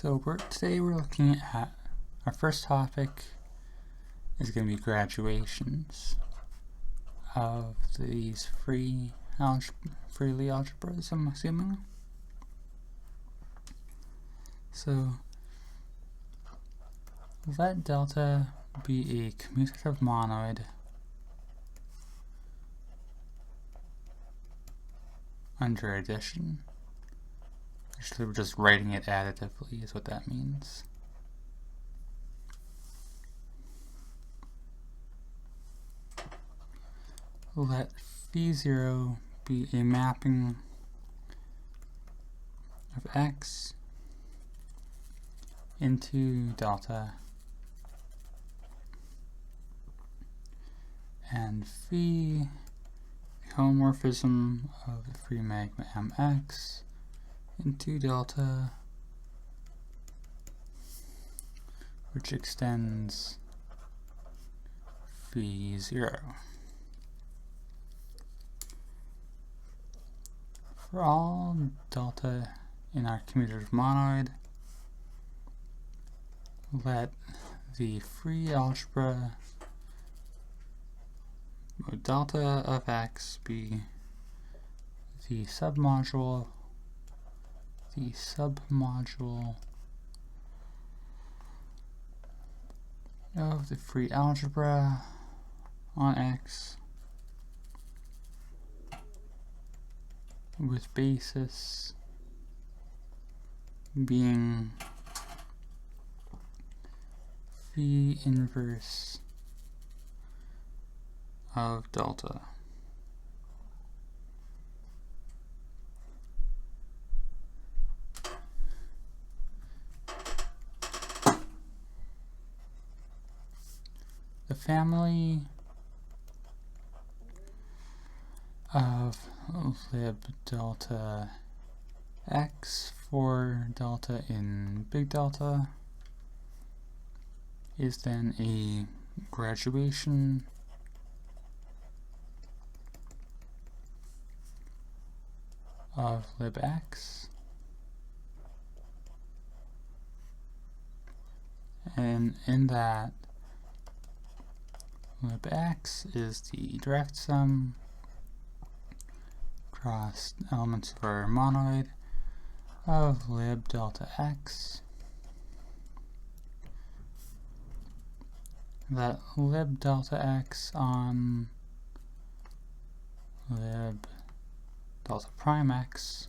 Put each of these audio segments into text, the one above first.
Today we're looking at our first topic is going to be graduations of these freely algebras, I'm assuming. So let delta be a commutative monoid under addition. Actually, we're just writing it additively is what that means. Let phi0 be a mapping of x into delta, and phi homomorphism of the free magma mx into delta, which extends phi0. For all delta in our commutative monoid, let the free algebra delta of x be the submodule of the free algebra on x with basis being phi inverse of delta. The family of lib delta x for delta in big delta is then a graduation of lib x, and in that lib x is the direct sum across elements of our monoid of lib delta x. That lib delta x on lib delta prime x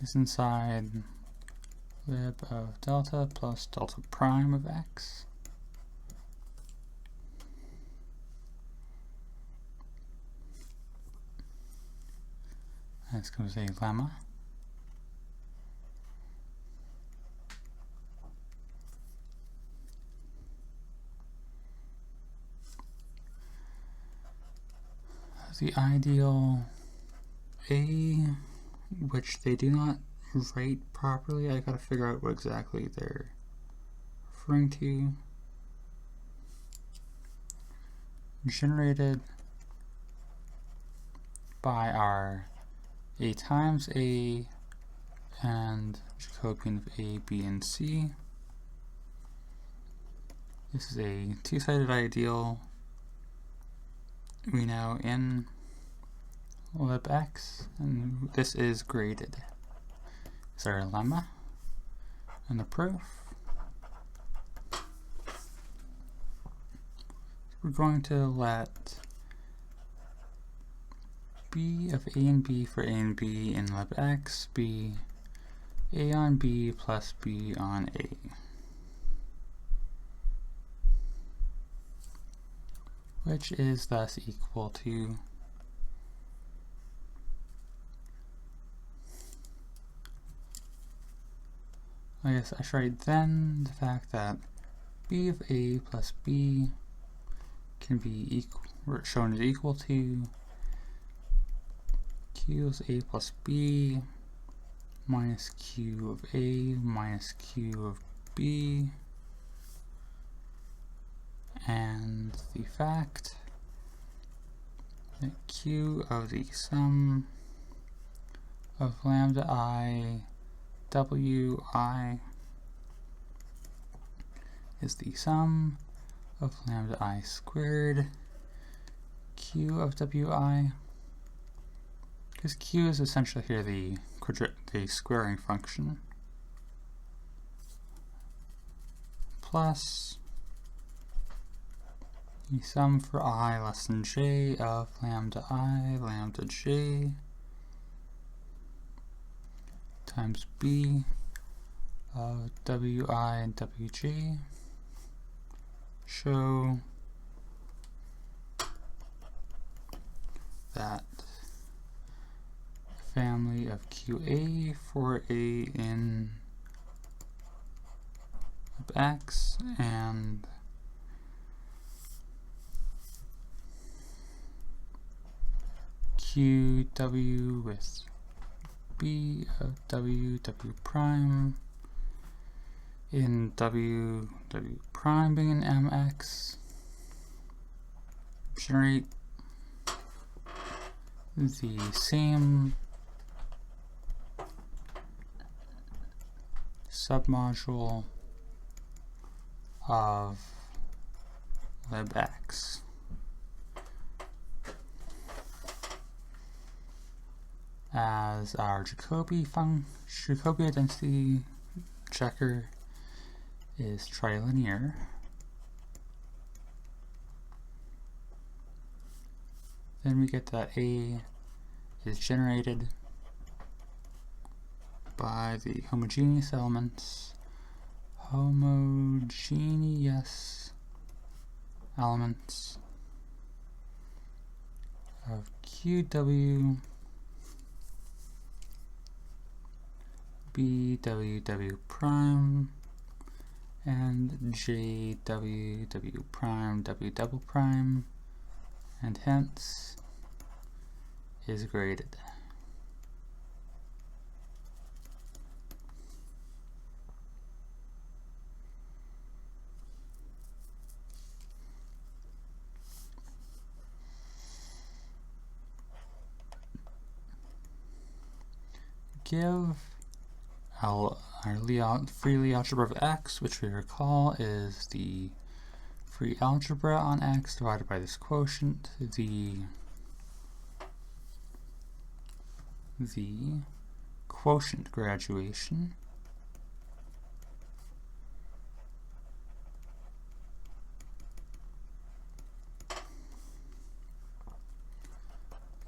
is inside lib of delta plus delta prime of x. That's going to say lemma. The ideal A, which they do not write properly, I gotta figure out what exactly they're referring to. Generated by our A times A and Jacobian of A, B, and C. This is a two-sided ideal. We know in lib x, and this is graded. Is our lemma and the proof. We're going to let b of a and b for a and b in lib x be a on b plus b on a. Which is thus equal to I guess I should write then the fact that b of a plus b can be shown as equal to q of a plus b minus q of a minus q of b, and the fact that q of the sum of lambda I Wi is the sum of lambda I squared q of Wi, because q is essentially here the squaring function, plus the sum for I less than j of lambda I lambda j times b of Wi and Wj show that a family of QA for A in of X and QW with B of W prime in W prime being an MX generate the same submodule of libx. As our Jacobi identity checker is trilinear, then we get that A is generated by the homogeneous elements of QW BWW prime and JWW prime W double prime, and hence is graded. Give our free Lie algebra of X, which we recall is the free algebra on X divided by this quotient, the quotient graduation,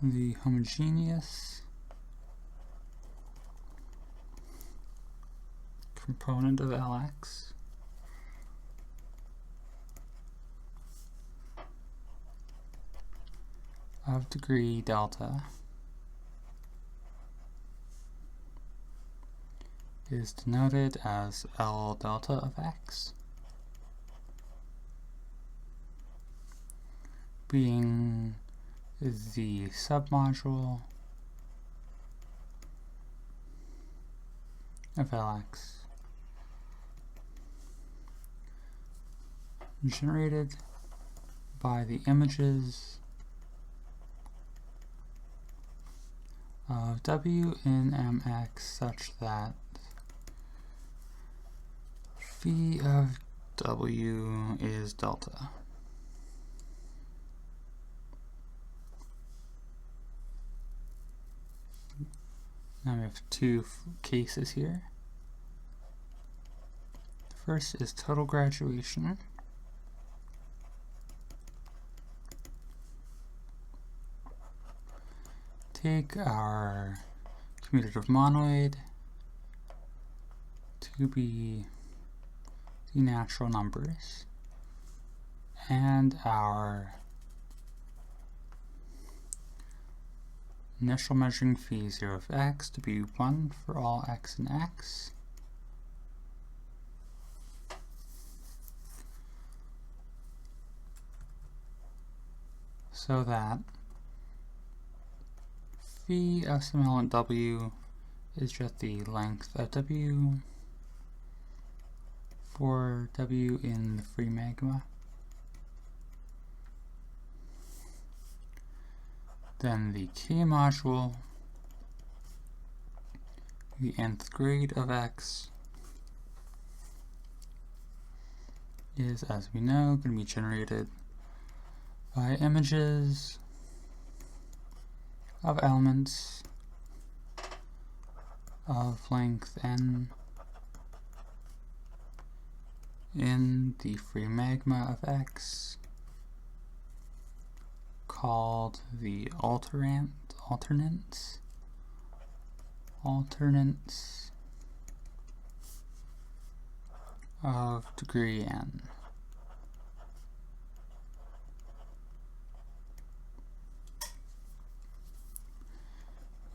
the homogeneous component of Lx, of degree delta is denoted as L delta of X, being the submodule of Lx generated by the images of W in Mx such that phi of W is delta. Now we have two cases here. The first is total graduation. Take our commutative monoid to be the natural numbers and our initial measuring phi 0 of x to be 1 for all x in x. So that phi of some element w is just the length of w for w in the free magma. Then the k module the nth grade of x is, as we know, going to be generated by images of elements of length n in the free magma of x called the alternants of degree n.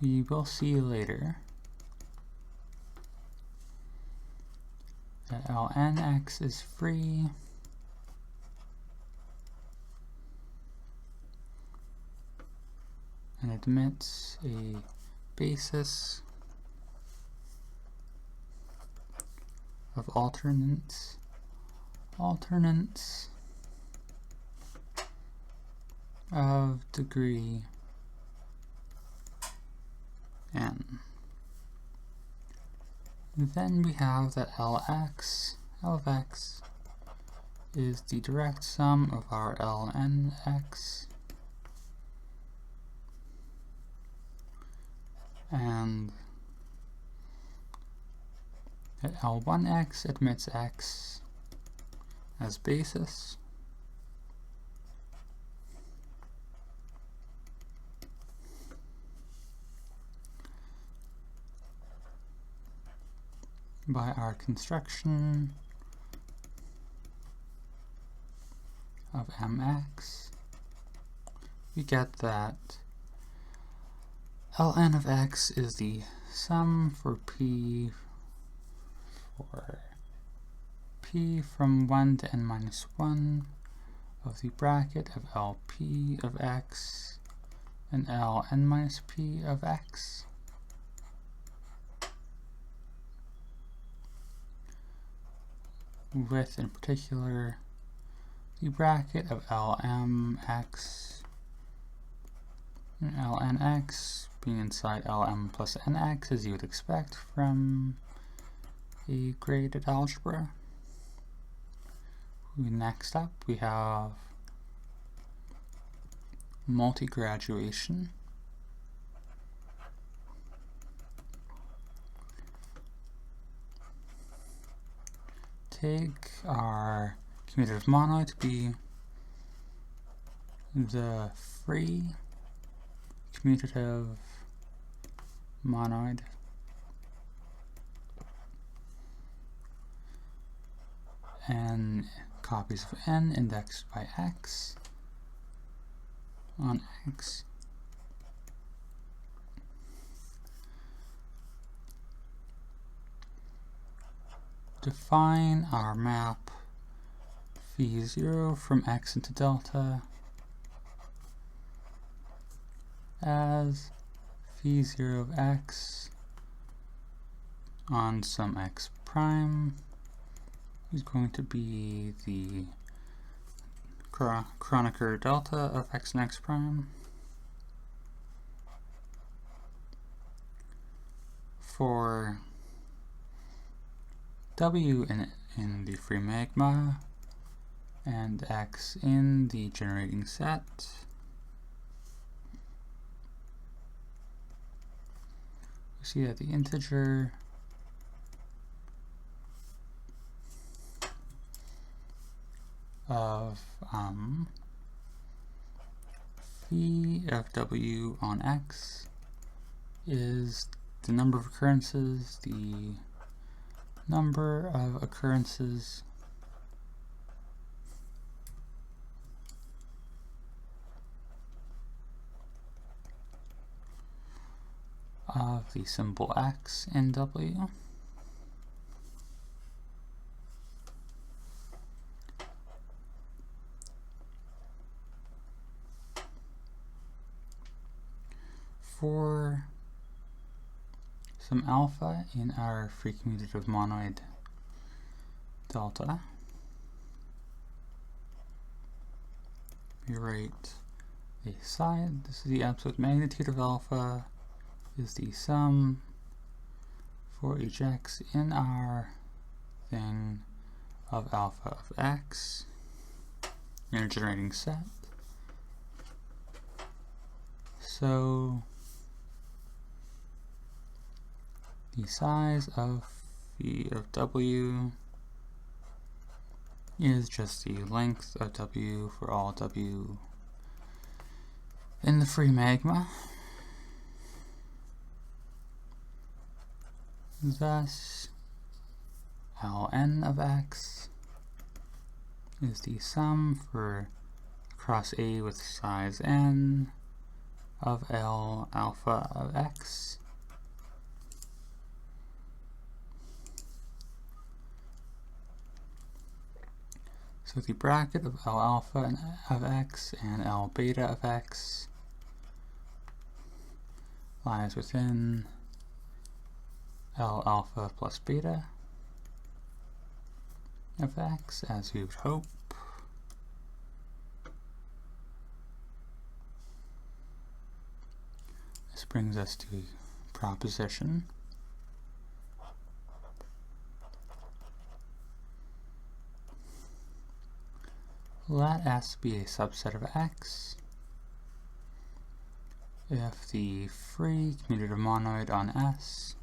We will see later that Lnx is free and admits a basis of alternants of degree n. Then we have that L of x is the direct sum of our Lnx and that L1x admits x as basis, by our construction of mx, we get that Ln of x is the sum for p from 1 to n minus 1 of the bracket of Lp of x and Ln minus p of x. With, in particular, the bracket of Lmx and Lnx being inside Lm plus nx, as you would expect from a graded algebra. Next up, we have multi-graduation. Take our commutative monoid to be the free commutative monoid and copies of n indexed by x on x. Define our map phi 0 from x into delta as phi 0 of x on some x prime is going to be the Kronecker delta of x and x prime. For w in the free magma and x in the generating set, we see that the integer of phi of w on x is the number of occurrences, the number of occurrences of the symbol x in w. For some alpha in our free commutative monoid delta, we write a side. This is the absolute magnitude of alpha, is the sum for each x in our thing of alpha of x in a generating set. So the size of phi of w is just the length of w for all w in the free magma. Thus, Ln of x is the sum for across A with size n of L alpha of x so the bracket of L alpha of x and L beta of x lies within L alpha plus beta of x, as we would hope. This brings us to a proposition. Let S be a subset of X if the free commutative monoid on S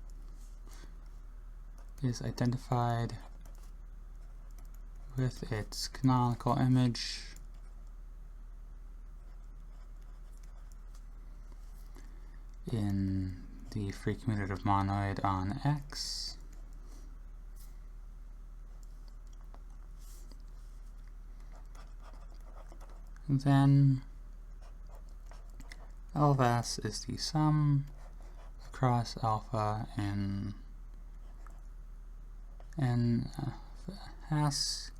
is identified with its canonical image in the free commutative monoid on X, then L of S is the sum across alpha in S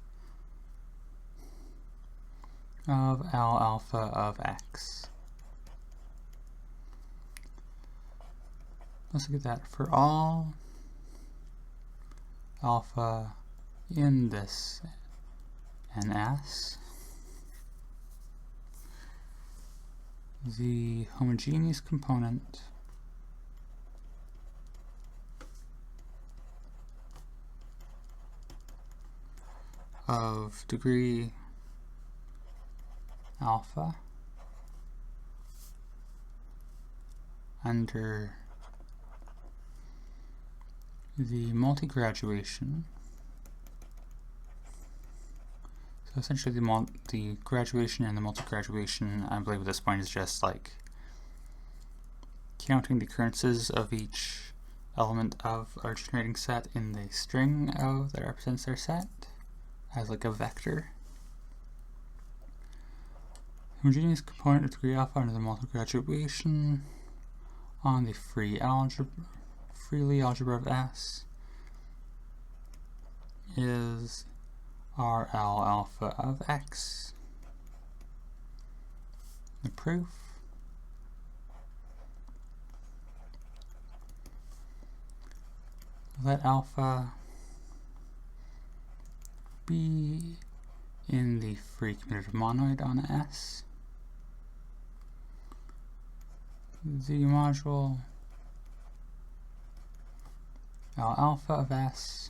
of L alpha of X. Let's look at that for all alpha in this NS. The homogeneous component of degree alpha under the multi-graduation. So essentially the graduation and the multi-graduation, I believe at this point, is just like counting the occurrences of each element of our generating set in the string of that represents their set as like a vector. Homogeneous component of degree alpha under the multi-graduation on the freely algebra of S is R L alpha of X. The proof: let alpha be in the free commutative monoid on S. The module L alpha of S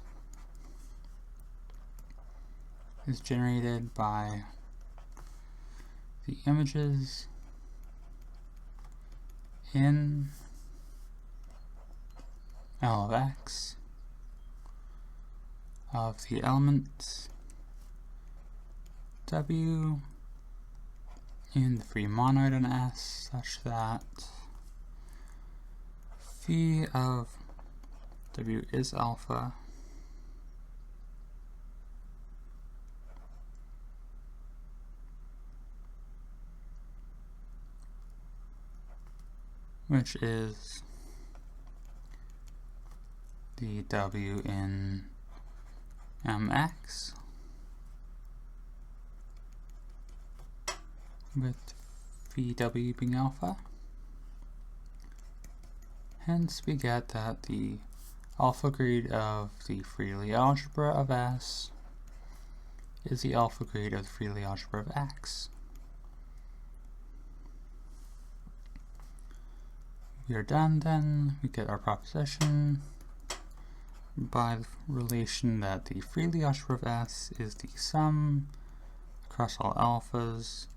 is generated by the images in L of X of the element W in the free monoid on S, such that phi of W is alpha which is the W in MX with phi W being alpha. Hence we get that the alpha grade of the freely algebra of S is the alpha grade of the freely algebra of X. We are done then. We get our proposition. by the relation that the free Lie algebra of S is the sum across all alphas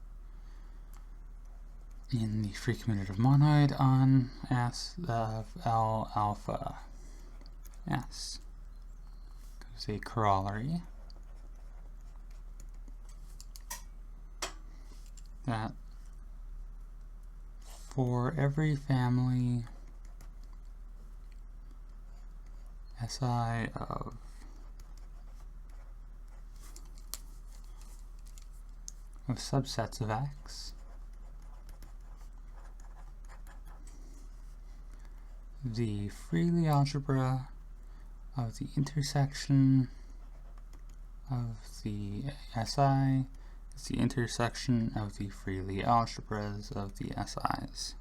in the free commutative monoid on S of L alpha S. There's a corollary that for every family Si of subsets of X, the free Lie algebra of the intersection of the Si is the intersection of the free Lie algebras of the Si's.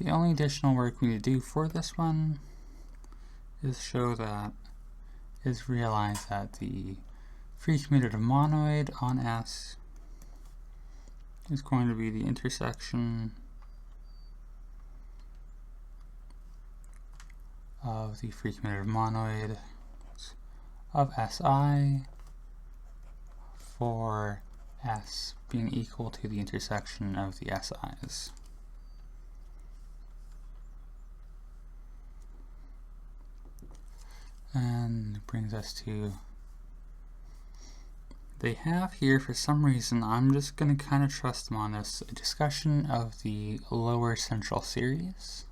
The only additional work we need to do for this one is realize that the free commutative monoid on S is going to be the intersection of the free commutative monoid of Si for S being equal to the intersection of the Si's. And it brings us to, they have here, for some reason, I'm just going to kind of trust them on this, a discussion of the lower central series.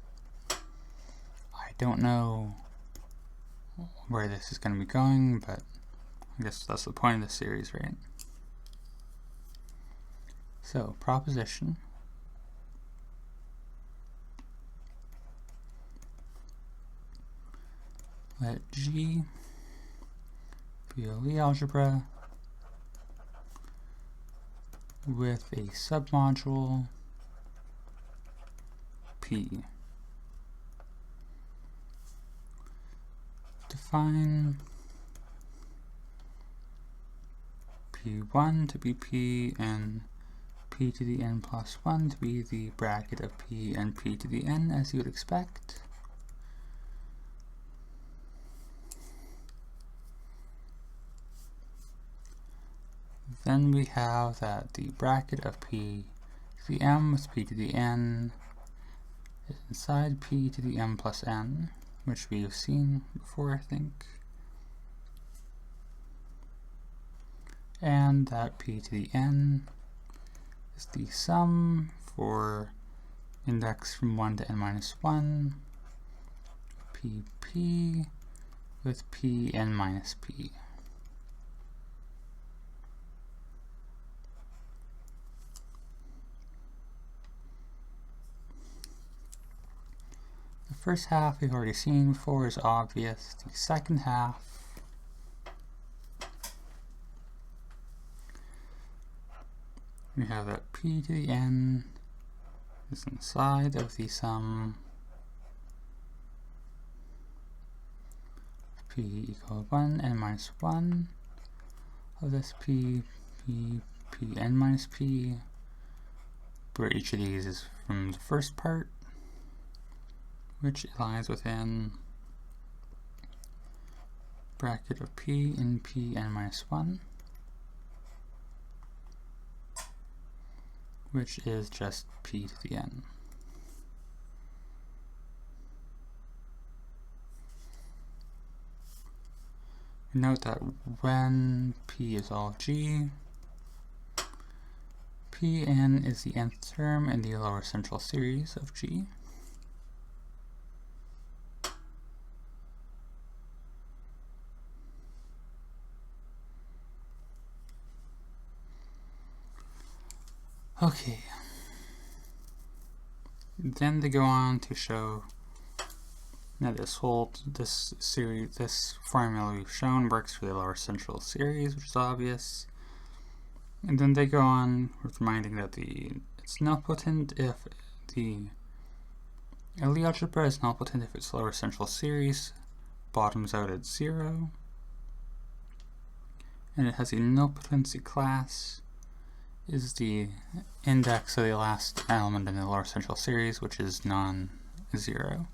I don't know where this is going to be going, but I guess that's the point of the series, right? So, proposition. Let G be a Lie algebra with a submodule P. Define P1 to be P and P to the n plus 1 to be the bracket of P and P to the n, as you would expect. Then we have that the bracket of P to the m with P to the n is inside P to the m plus n, which we have seen before, I think. And that P to the n is the sum for index from 1 to n minus 1, PP with Pn minus P. The first half we've already seen before is obvious. The second half we have that P to the n is inside of the sum P equal 1 n minus 1 of this P n minus P, where each of these is from the first part, which lies within bracket of P in P n minus 1, which is just P to the n. Note that when P is all of G, Pn is the nth term in the lower central series of G. Okay, then they go on to show that this formula we've shown works for the lower central series, which is obvious. And then they go on with reminding that it's nilpotent if the Lie algebra is nilpotent if its lower central series bottoms out at 0, and it has a nilpotency class is the index of the last element in the lower central series, which is non-zero.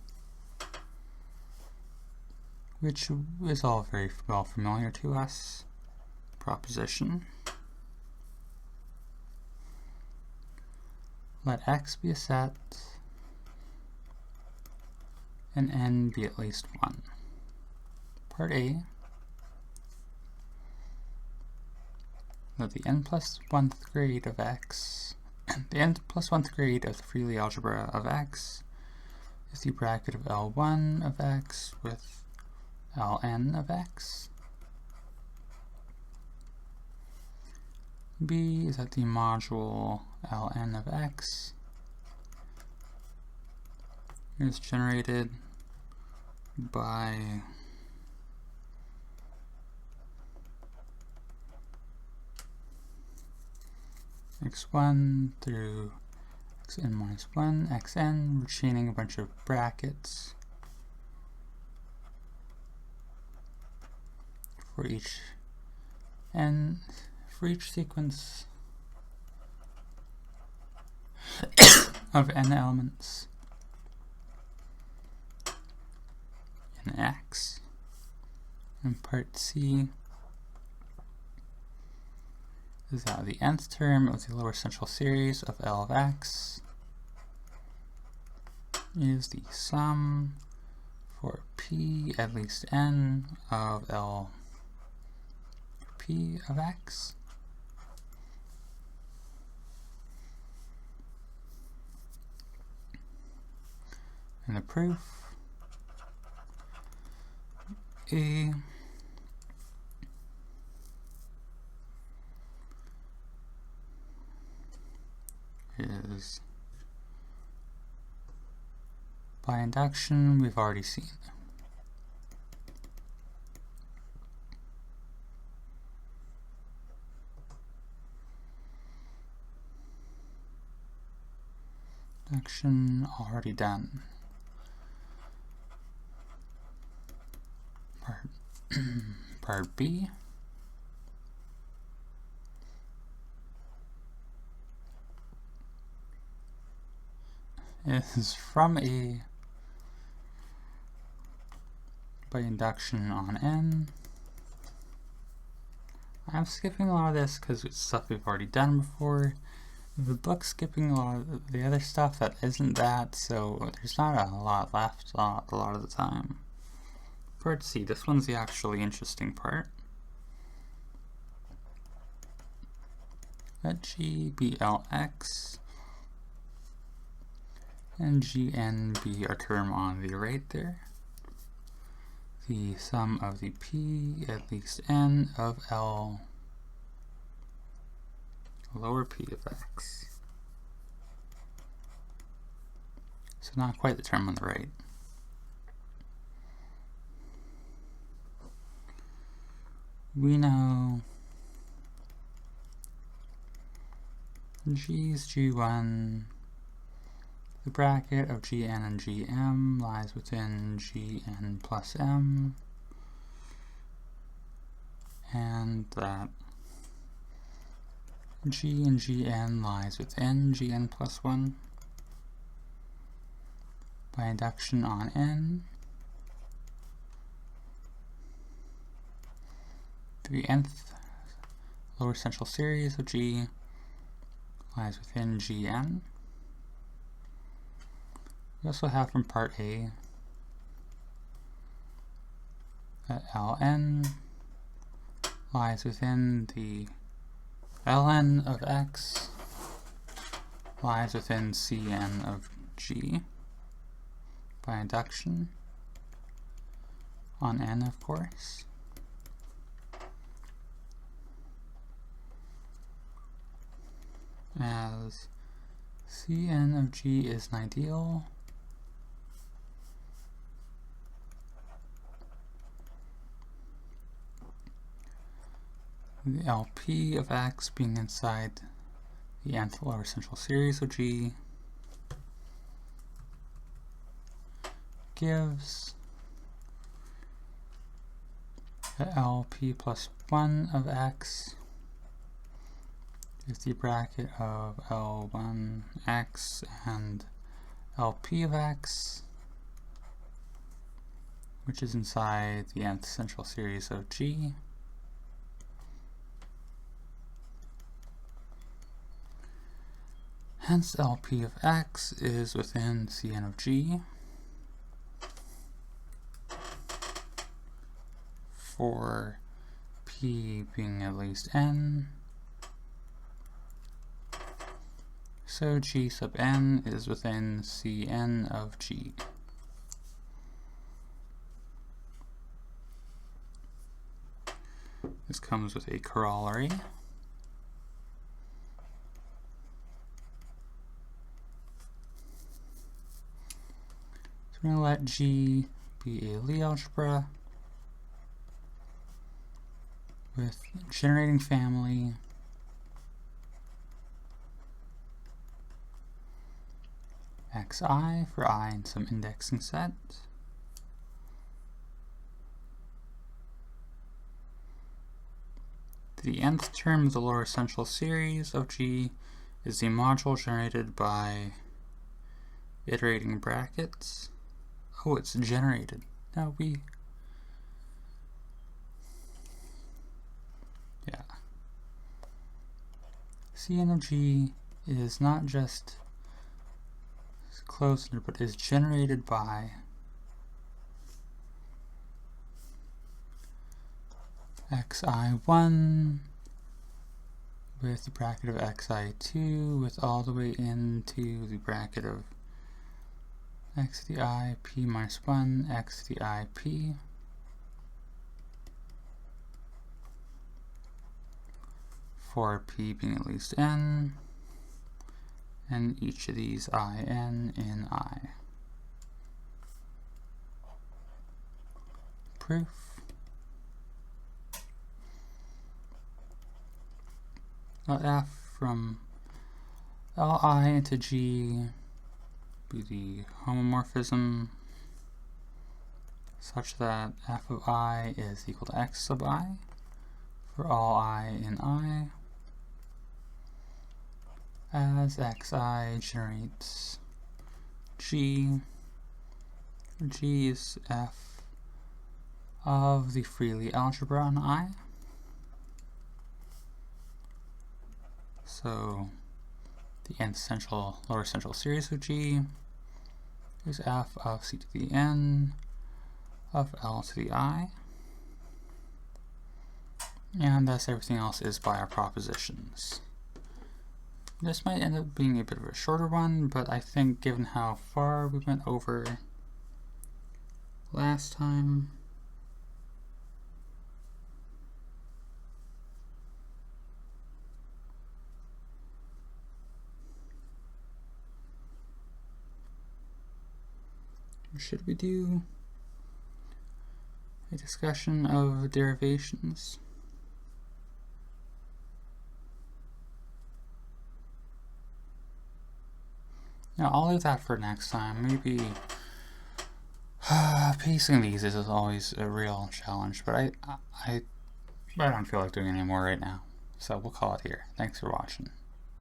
which is all very well familiar to us. Proposition. Let X be a set and N be at least 1. Part A. Let the n plus 1th grade of X, the n plus 1th grade of the Freely algebra of X is the bracket of L1 of X with Ln of X. B is that the module Ln of X is generated by x1 through xn minus 1, xn, retaining a bunch of brackets for each sequence of n elements in X. And part C is that the nth term of the lower central series of L of X is the sum for P at least n of L P of X. And the proof A is by induction, we've already seen. Induction already done. Part B. Is from A by induction on N. I'm skipping a lot of this because it's stuff we've already done before. The book's skipping a lot of the other stuff that isn't that, so there's not a lot left a lot of the time. Part C, this one's the actually interesting part. Let G be Lx and Gn be our term on the right there. The sum of the P at least n of L lower p of x. So not quite the term on the right. We know G is G1, the bracket of Gn and Gm lies within Gn plus m, and that G and Gn lies within Gn plus 1 by induction on n. The nth lower central series of G lies within Gn. We also have from part A that Ln lies within the Ln of x lies within Cn of G by induction on n, of course. As Cn of G is an ideal, the LP of x being inside the nth lower central series of G gives the LP plus 1 of x is the bracket of L1x and LP of x which is inside the nth central series of G. Hence LP of X is within Cn of G for P being at least n. So G sub n is within Cn of G. This comes with a corollary. So we're going to let G be a Lie algebra with generating family xi for I in some indexing set. The nth term of the lower central series of G is the module generated by iterating brackets. Oh, it's generated. No, yeah. Cn of G is not just closed, but is generated by xi1 with the bracket of xi2 with all the way into the bracket of x to the I p minus 1 x to the I p for p being at least n, and each of these in in I. Proof. Let f from Li into G be the homomorphism such that f of I is equal to x sub I for all I in I, as xi generates G. G is f of the free Lie algebra on I. So the nth lower central series of G is f of c to the n of L to the I, and thus everything else is by our propositions. This might end up being a bit of a shorter one, but I think given how far we went over last time, should we do a discussion of derivations? Now, I'll leave that for next time. Maybe pacing these is always a real challenge, but I don't feel like doing any more right now. So we'll call it here. Thanks for watching.